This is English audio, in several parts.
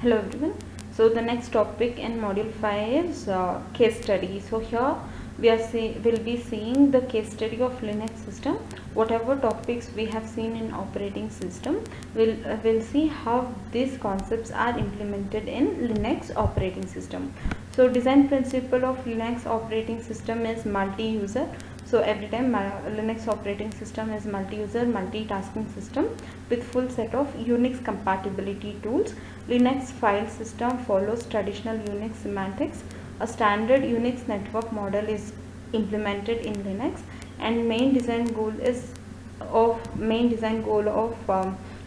Hello everyone. So the next topic in module 5 is case study. So here we'll be seeing the case study of Linux system. Whatever topics we have seen in operating system, we'll see how these concepts are implemented in Linux operating system. So design principle of Linux operating system is multi-user. So every time Linux operating system is multi-user, multitasking system with full set of Unix compatibility tools. Linux file system follows traditional Unix semantics. A standard Unix network model is implemented in Linux, and main design goal of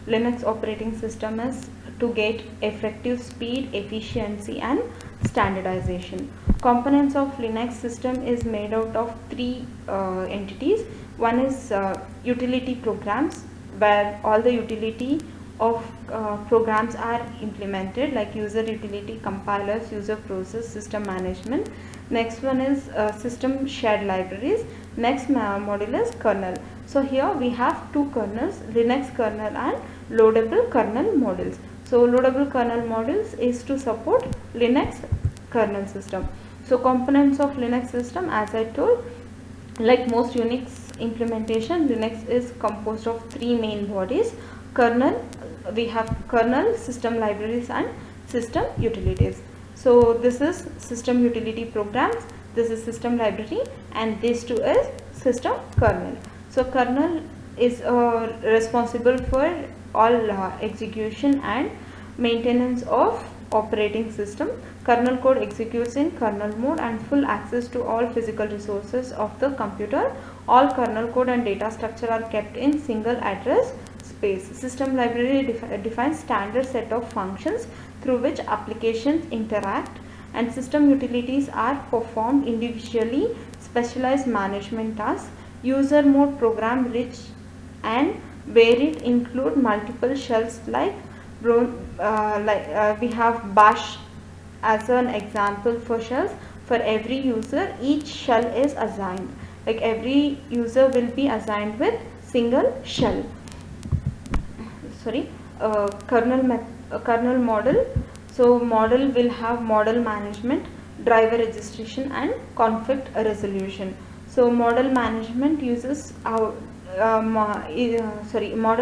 Linux operating system is to get effective speed, efficiency, and standardization. Components of Linux system is made out of three entities. One is utility programs, where all the utility of programs are implemented, like user utility, compilers, user process, system management. Next one is system shared libraries. Next module is kernel. So here we have two kernels, Linux kernel and loadable kernel modules. So loadable kernel modules is to support Linux kernel system. So components of Linux system, as I told, like most Unix implementation, Linux is composed of three main bodies: kernel, we have kernel, system libraries, and system utilities. So this is system utility programs, this is system library, and this two is system kernel. So kernel is responsible for all execution and maintenance of operating system. Kernel code executes in kernel mode and full access to all physical resources of the computer. All kernel code and data structure are kept in single address space. System library defines standard set of functions through which applications interact, and system utilities are performed individually specialized management tasks. User mode program rich and varied include multiple shells like we have bash as an example for shells. For every user, each shell is assigned, like every user will be assigned with single shell. Kernel model. So model will have model management, driver registration, and conflict resolution. So model management uses model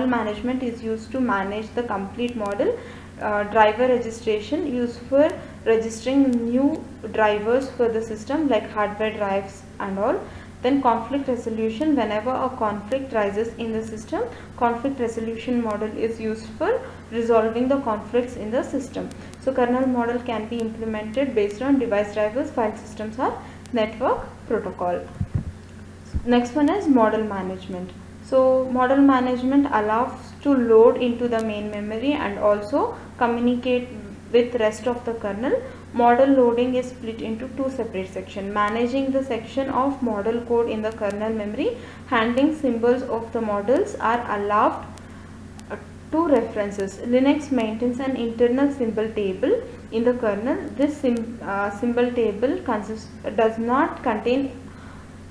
management is used to manage the complete model. Driver registration used for registering new drivers for the system, like hardware drives and all. Then conflict resolution, whenever a conflict rises in the system, conflict resolution model is used for resolving the conflicts in the system. So kernel model can be implemented based on device drivers, file systems, or network protocol. Next one is model management. So model management allows to load into the main memory and also communicate with rest of the kernel. Model loading is split into two separate sections: managing the section of model code in the kernel memory. Handling symbols of the models are allowed to references. Linux maintains an internal symbol table in the kernel. This symbol table does not contain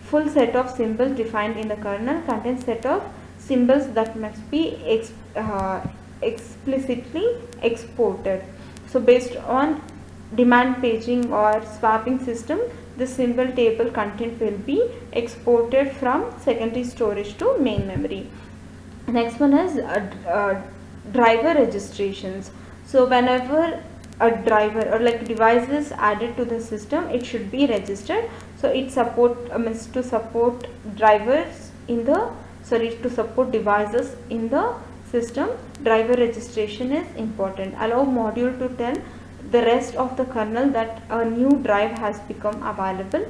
full set of symbols defined in the kernel, contains set of symbols that must be explicitly exported. So based on demand paging or swapping system, the symbol table content will be exported from secondary storage to main memory. Next one is driver registrations. So whenever a driver or like device is added to the system, it should be registered. So it to support drivers in the to support devices in the system, driver registration is important. Allow module to tell the rest of the kernel that a new drive has become available.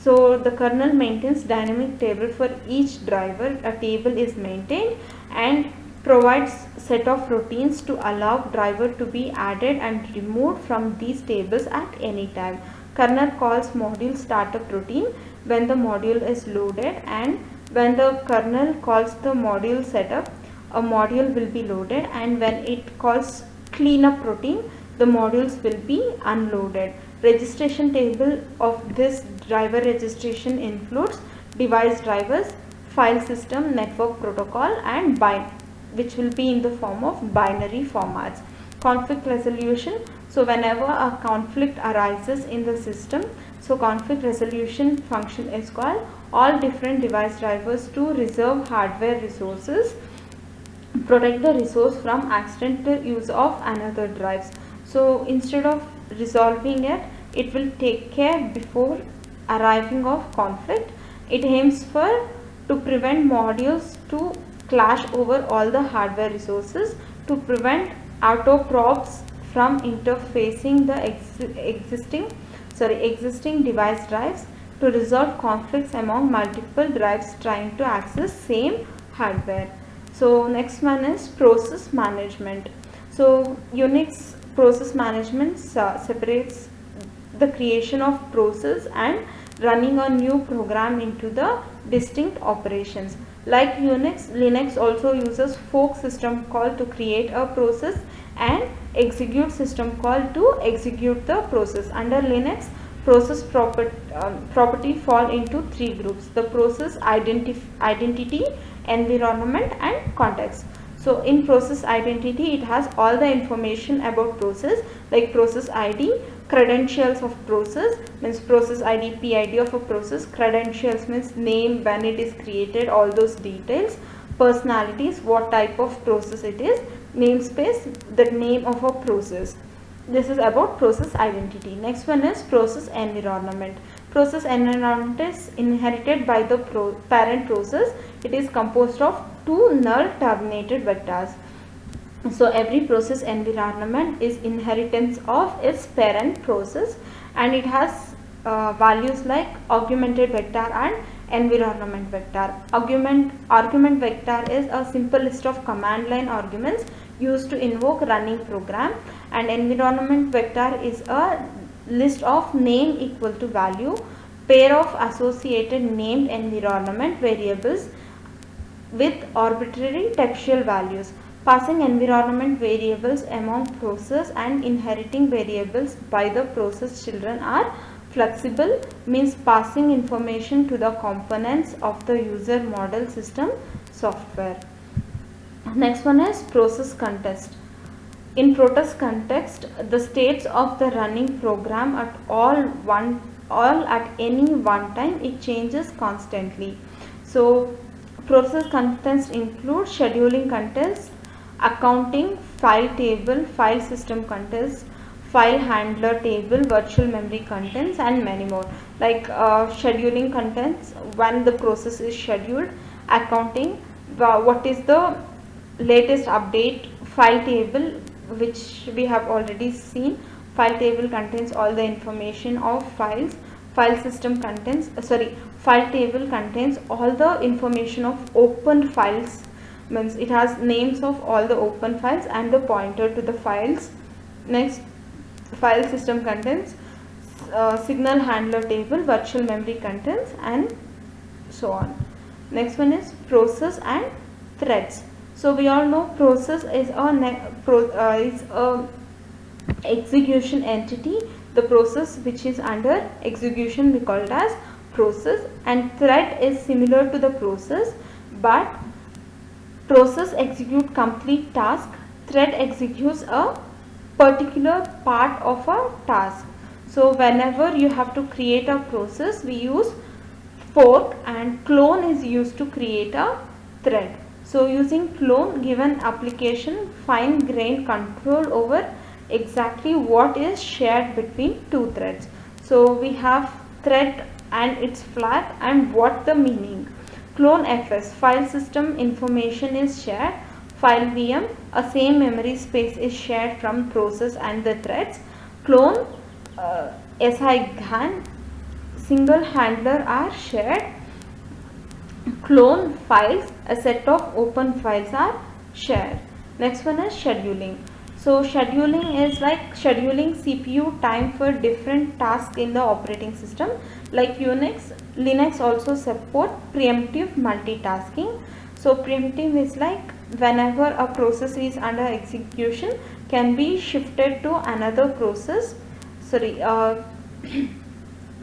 So the kernel maintains dynamic table for each driver. A table is maintained and provides set of routines to allow driver to be added and removed from these tables at any time. Kernel calls module startup routine when the module is loaded, and when the kernel calls the module setup, a module will be loaded, and when it calls cleanup routine, the modules will be unloaded. Registration table of this driver registration includes device drivers, file system, network protocol, and which will be in the form of binary formats. conflict resolution. So whenever a conflict arises in the system, so conflict resolution function is called all different device drivers to reserve hardware resources, protect the resource from accidental use of another drives. So instead of resolving it, it will take care before arriving of conflict. It aims for to prevent modules to clash over all the hardware resources, to prevent autoprobes from interfacing the existing device drives, to resolve conflicts among multiple drives trying to access same hardware. So next one is process management. So Unix process management separates the creation of process and running a new program into the distinct operations. Like Unix, Linux also uses fork system call to create a process and execute system call to execute the process. Under Linux, process property fall into three groups: the process identity, environment and context. So in process identity, it has all the information about process, like process ID, credentials of process means process ID, PID of a process, credentials means name, when it is created, all those details, personalities, what type of process it is, namespace, the name of a process. This is about process identity. Next one is process environment. Process environment is inherited by the parent process. It is composed of two null terminated vectors. So every process environment is inheritance of its parent process, and it has values like augmented vector and environment vector. Argument vector is a simple list of command line arguments used to invoke running program, and environment vector is a list of name equal to value, pair of associated named environment variables with arbitrary textual values. Passing environment variables among process and inheriting variables by the process children are flexible, means passing information to the components of the user model system software. Next one is process context. In process context, the states of the running program at at any one time, it changes constantly. So process context include scheduling context, accounting, file table, file system context, file handler table, virtual memory contents, and many more. Like scheduling contents, when the process is scheduled; accounting, what is the latest update; file table, which we have already seen. File table contains all the information of files. File system contains file table contains all the information of open files, means it has names of all the open files and the pointer to the files. Next, file system contains signal handler table, virtual memory contents, and so on. Next one is process and threads. So we all know process is a execution entity. The process which is under execution we call it as process, and thread is similar to the process, but process execute complete task, thread executes a particular part of a task. So whenever you have to create a process, we use fork, and clone is used to create a thread. So using clone, given application fine-grained control over exactly what is shared between two threads. So we have thread and its flag and what the meaning. Clone FS, file system information is shared. File VM, a same memory space is shared from process and the threads. Clone SI-GAN, single handler are shared. Clone files, a set of open files are shared. Next one is scheduling. So scheduling is like scheduling CPU time for different tasks in the operating system. Like Linux also support preemptive multitasking. So preemptive is like whenever a process is under execution, can be shifted to another process.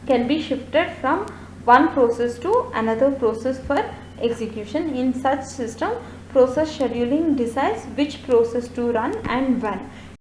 Can be shifted from one process to another process for execution. In such system, process scheduling decides which process to run and when.